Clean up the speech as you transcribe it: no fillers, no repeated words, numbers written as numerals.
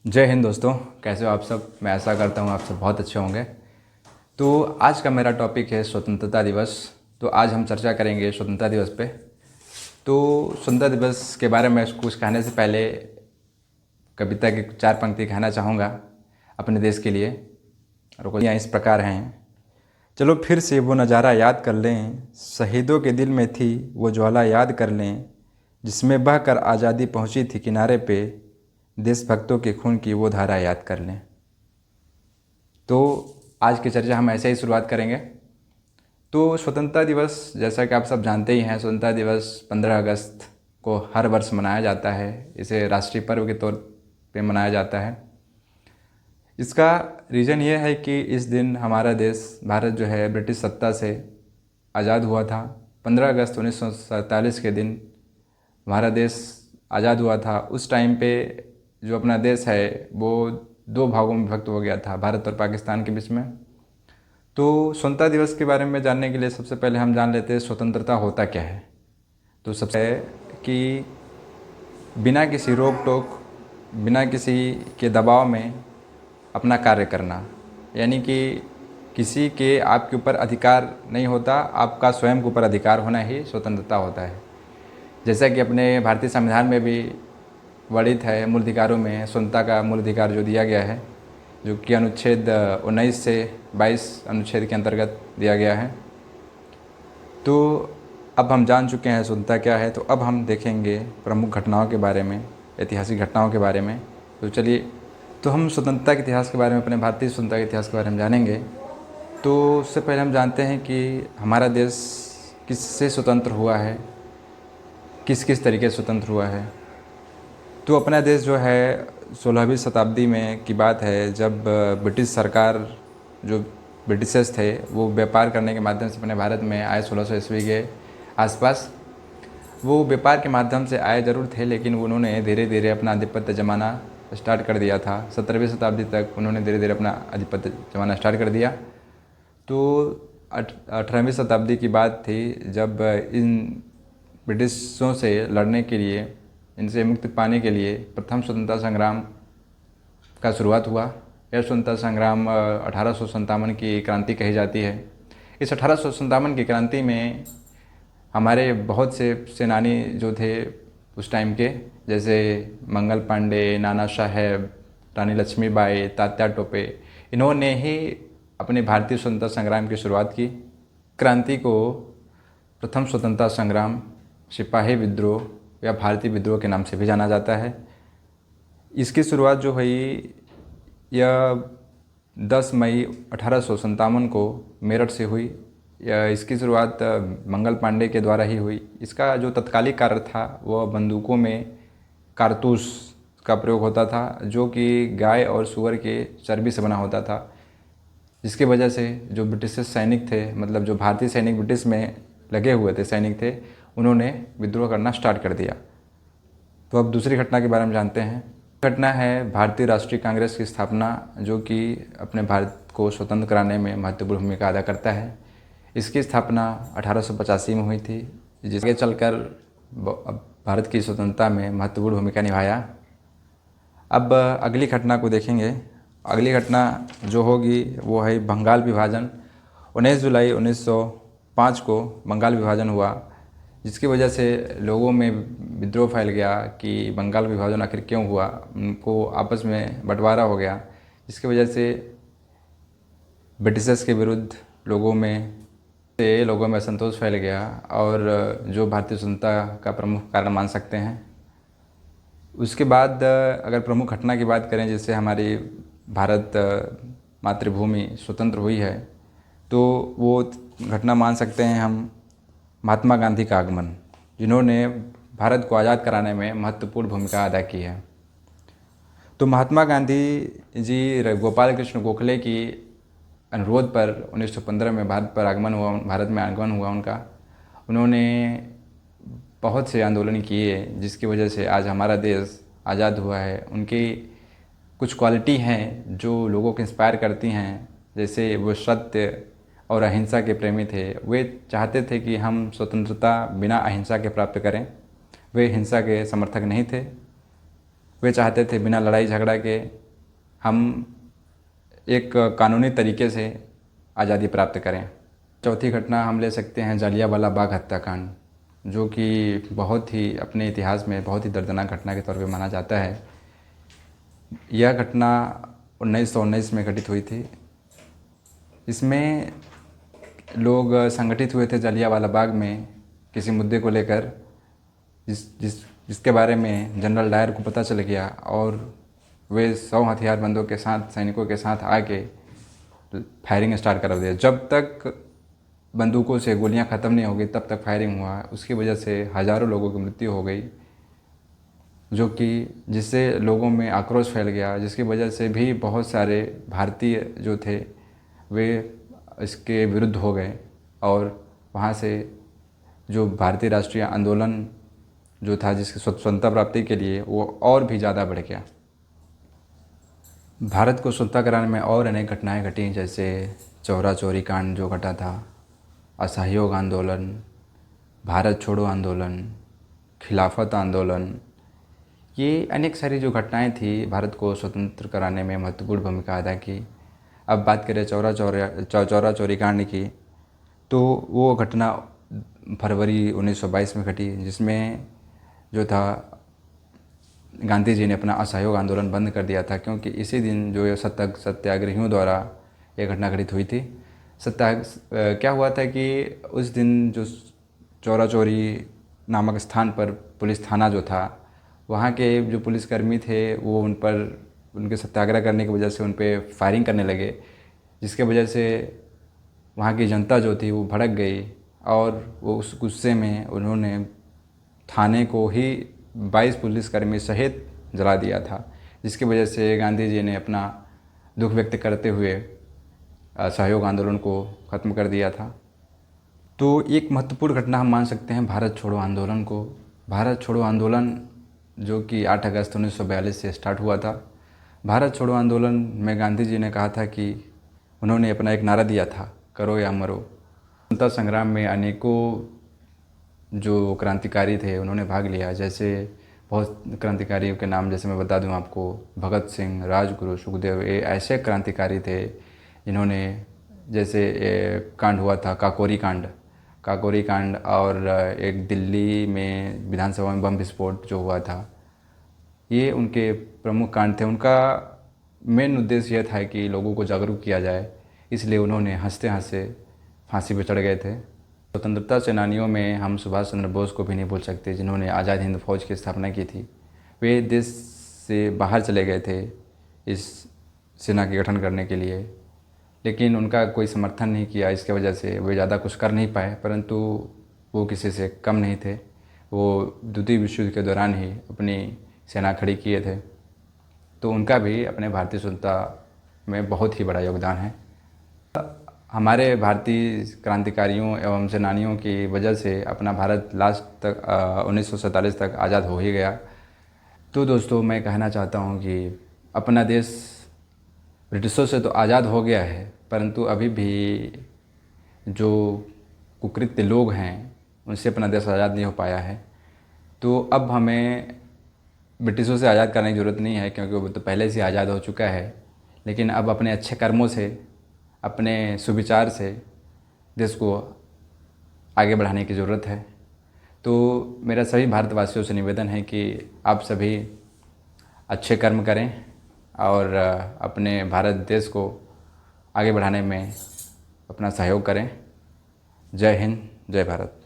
जय हिंद दोस्तों। कैसे हो आप सब? मैं आशा करता हूँ आप सब बहुत अच्छे होंगे। तो आज का मेरा टॉपिक है स्वतंत्रता दिवस। तो आज हम चर्चा करेंगे स्वतंत्रता दिवस पे। तो स्वतंत्रता दिवस के बारे में कुछ कहने से पहले कविता की 4 पंक्ति कहना चाहूँगा अपने देश के लिए। और कुछ इस प्रकार हैं। चलो फिर से वो नज़ारा याद कर लें, शहीदों के दिल में थी वो ज्वाला याद कर लें, जिसमें बहकर आज़ादी पहुँची थी किनारे पे, देशभक्तों के खून की वो धारा याद कर लें। तो आज की चर्चा हम ऐसे ही शुरुआत करेंगे। तो स्वतंत्रता दिवस, जैसा कि आप सब जानते ही हैं, स्वतंत्रता दिवस 15 अगस्त को हर वर्ष मनाया जाता है। इसे राष्ट्रीय पर्व के तौर पे मनाया जाता है। इसका रीज़न ये है कि इस दिन हमारा देश भारत जो है ब्रिटिश सत्ता से आज़ाद हुआ था। 15 अगस्त 1947 के दिन हमारा देश आज़ाद हुआ था। उस टाइम पे जो अपना देश है वो 2 भागों में विभक्त हो गया था, भारत और पाकिस्तान के बीच में। तो स्वतंत्रता दिवस के बारे में जानने के लिए सबसे पहले हम जान लेते हैं स्वतंत्रता होता क्या है। तो सबसे है कि बिना किसी रोक टोक, बिना किसी के दबाव में अपना कार्य करना, यानी कि किसी के आपके ऊपर अधिकार नहीं होता, आपका स्वयं के ऊपर अधिकार होना ही स्वतंत्रता होता है। जैसा कि अपने भारतीय संविधान में भी वर्णित है, मूल अधिकारों में स्वतंत्रता का मूल अधिकार जो दिया गया है, जो कि अनुच्छेद 19 से 22 अनुच्छेद के अंतर्गत दिया गया है। तो अब हम जान चुके हैं स्वतंत्रता क्या है। तो अब हम देखेंगे प्रमुख घटनाओं के बारे में, ऐतिहासिक घटनाओं के बारे में। तो चलिए, तो हम स्वतंत्रता के इतिहास के बारे में, अपने भारतीय स्वतंत्रता के इतिहास के बारे में जानेंगे। तो उससे पहले हम जानते हैं कि हमारा देश किससे स्वतंत्र हुआ है, किस किस तरीके से स्वतंत्र हुआ है। तो अपना देश जो है 16वीं शताब्दी में की बात है, जब ब्रिटिश सरकार, जो ब्रिटिशर्स थे, वो व्यापार करने के माध्यम से अपने भारत में आए 1600 ईस्वी के आसपास। वो व्यापार के माध्यम से आए ज़रूर थे, लेकिन उन्होंने धीरे धीरे अपना आधिपत्य जमाना स्टार्ट कर दिया था। 17वीं शताब्दी तक उन्होंने धीरे धीरे अपना आधिपत्य जमाना स्टार्ट कर दिया। तो 18वीं शताब्दी की बात थी, जब इन ब्रिटिशों से लड़ने के लिए, इनसे मुक्ति पाने के लिए प्रथम स्वतंत्रता संग्राम का शुरुआत हुआ। यह स्वतंत्रता संग्राम 1857 की क्रांति कही जाती है। इस 1857 की क्रांति में हमारे बहुत से सेनानी जो थे उस टाइम के, जैसे मंगल पांडे, नाना साहेब, रानी लक्ष्मीबाई, तात्या टोपे, इन्होंने ही अपने भारतीय स्वतंत्रता संग्राम की शुरुआत की। क्रांति को प्रथम स्वतंत्रता संग्राम, सिपाही विद्रोह या भारतीय विद्रोह के नाम से भी जाना जाता है। इसकी शुरुआत जो हुई यह 10 मई 1857 को मेरठ से हुई। इसकी शुरुआत मंगल पांडे के द्वारा ही हुई। इसका जो तत्कालिक कार्य था वह बंदूकों में कारतूस का प्रयोग होता था, जो कि गाय और सूअर के चर्बी से बना होता था, जिसकी वजह से जो ब्रिटिश सैनिक थे, मतलब जो भारतीय सैनिक ब्रिटिश में लगे हुए थे, सैनिक थे, उन्होंने विद्रोह करना स्टार्ट कर दिया। तो अब दूसरी घटना के बारे में जानते हैं। घटना है भारतीय राष्ट्रीय कांग्रेस की स्थापना, जो कि अपने भारत को स्वतंत्र कराने में महत्वपूर्ण भूमिका अदा करता है। इसकी स्थापना 1885 में हुई थी, जिसके चलकर भारत की स्वतंत्रता में महत्वपूर्ण भूमिका निभाया। अब अगली घटना को देखेंगे। अगली घटना जो होगी वो है बंगाल विभाजन। 19 जुलाई 1905 को बंगाल विभाजन हुआ, जिसकी वजह से लोगों में विद्रोह फैल गया कि बंगाल विभाजन आखिर क्यों हुआ। उनको आपस में बंटवारा हो गया, जिसकी वजह से ब्रिटिशर्स के विरुद्ध लोगों में असंतोष फैल गया, और जो भारतीय स्वतंत्रता का प्रमुख कारण मान सकते हैं। उसके बाद अगर प्रमुख घटना की बात करें, जिससे हमारी भारत मातृभूमि स्वतंत्र हुई है, तो वो घटना मान सकते हैं हम महात्मा गांधी का आगमन, जिन्होंने भारत को आज़ाद कराने में महत्वपूर्ण भूमिका अदा की है। तो महात्मा गांधी जी गोपाल कृष्ण गोखले की अनुरोध पर 1915 में भारत में आगमन हुआ उनका। उन्होंने बहुत से आंदोलन किए, जिसकी वजह से आज हमारा देश आज़ाद हुआ है। उनकी कुछ क्वालिटी हैं जो लोगों को इंस्पायर करती हैं, जैसे वो सत्य और अहिंसा के प्रेमी थे। वे चाहते थे कि हम स्वतंत्रता बिना अहिंसा के प्राप्त करें। वे हिंसा के समर्थक नहीं थे। वे चाहते थे बिना लड़ाई झगड़ा के हम एक कानूनी तरीके से आज़ादी प्राप्त करें। चौथी घटना हम ले सकते हैं जलियांवाला बाग हत्याकांड, जो कि बहुत ही अपने इतिहास में बहुत ही दर्दनाक घटना के तौर पे माना जाता है। यह घटना 1919 में घटित हुई थी। इसमें लोग संगठित हुए थे जलियांवाला बाग में किसी मुद्दे को लेकर, जिसके बारे में जनरल डायर को पता चल गया और वे 100 हथियारबंदों के साथ, सैनिकों के साथ आके फायरिंग स्टार्ट कर दिया। जब तक बंदूकों से गोलियां ख़त्म नहीं हो गई तब तक फायरिंग हुआ। उसकी वजह से हज़ारों लोगों की मृत्यु हो गई, जिससे लोगों में आक्रोश फैल गया, जिसकी वजह से भी बहुत सारे भारतीय जो थे वे इसके विरुद्ध हो गए और वहाँ से जो भारतीय राष्ट्रीय आंदोलन जो था जिसकी स्वतंत्रता प्राप्ति के लिए, वो और भी ज़्यादा बढ़ गया। भारत को स्वतंत्रता कराने में और अनेक घटनाएं घटी, जैसे चौरा चौरी कांड जो घटा था, असहयोग आंदोलन, भारत छोड़ो आंदोलन, खिलाफत आंदोलन, ये अनेक सारी जो घटनाएं थी भारत को स्वतंत्र कराने में महत्वपूर्ण भूमिका अदा की। अब बात करें चौरा चौरी कांड की, तो वो घटना फरवरी 1922 में घटी, जिसमें जो था गांधी जी ने अपना असहयोग आंदोलन बंद कर दिया था, क्योंकि इसी दिन जो सत्याग्रहियों द्वारा ये घटना घटित हुई थी। क्या हुआ था कि उस दिन जो चौरा चौरी नामक स्थान पर पुलिस थाना जो था, वहाँ के जो पुलिसकर्मी थे वो उनके सत्याग्रह करने की वजह से उन पर फायरिंग करने लगे, जिसके वजह से वहाँ की जनता जो थी वो भड़क गई और वो उस गुस्से में उन्होंने थाने को ही 22 पुलिसकर्मी सहित जला दिया था, जिसकी वजह से गांधी जी ने अपना दुख व्यक्त करते हुए असहयोग आंदोलन को ख़त्म कर दिया था। तो एक महत्वपूर्ण घटना हम मान सकते हैं भारत छोड़ो आंदोलन को। भारत छोड़ो आंदोलन जो कि 8 अगस्त 1942 से स्टार्ट हुआ था। भारत छोड़ो आंदोलन में गांधी जी ने कहा था कि उन्होंने अपना एक नारा दिया था, करो या मरो। स्वतंत्रता संग्राम में अनेकों जो क्रांतिकारी थे उन्होंने भाग लिया, जैसे बहुत क्रांतिकारियों के नाम जैसे मैं बता दूं आपको, भगत सिंह, राजगुरु, सुखदेव, ये ऐसे क्रांतिकारी थे जिन्होंने, जैसे कांड हुआ था काकोरी कांड और एक दिल्ली में विधानसभा में बम विस्फोट जो हुआ था, ये उनके प्रमुख कांड थे। उनका मेन उद्देश्य यह था कि लोगों को जागरूक किया जाए, इसलिए उन्होंने हंसते हंसते फांसी पर चढ़ गए थे। स्वतंत्रता सेनानियों में हम सुभाष चंद्र बोस को भी नहीं भूल सकते, जिन्होंने आज़ाद हिंद फौज की स्थापना की थी। वे देश से बाहर चले गए थे इस सेना के गठन करने के लिए, लेकिन उनका कोई समर्थन नहीं किया। इसके वजह से वे ज़्यादा कुछ कर नहीं पाए, परंतु वो किसी से कम नहीं थे। वो द्वितीय विश्व युद्ध के दौरान ही अपनी सेना खड़ी किए थे, तो उनका भी अपने भारतीय स्वतंत्रता में बहुत ही बड़ा योगदान है। हमारे भारतीय क्रांतिकारियों एवं सेनानियों की वजह से अपना भारत लास्ट तक 1947 तक आज़ाद हो ही गया। तो दोस्तों, मैं कहना चाहता हूँ कि अपना देश ब्रिटिशों से तो आज़ाद हो गया है, परंतु अभी भी जो कुकृत्य लोग हैं उनसे अपना देश आज़ाद नहीं हो पाया है। तो अब हमें ब्रिटिशों से आज़ाद करने की ज़रूरत नहीं है, क्योंकि वो तो पहले से आज़ाद हो चुका है। लेकिन अब अपने अच्छे कर्मों से, अपने सुविचार से देश को आगे बढ़ाने की ज़रूरत है। तो मेरा सभी भारतवासियों से निवेदन है कि आप सभी अच्छे कर्म करें और अपने भारत देश को आगे बढ़ाने में अपना सहयोग करें। जय हिंद, जय भारत।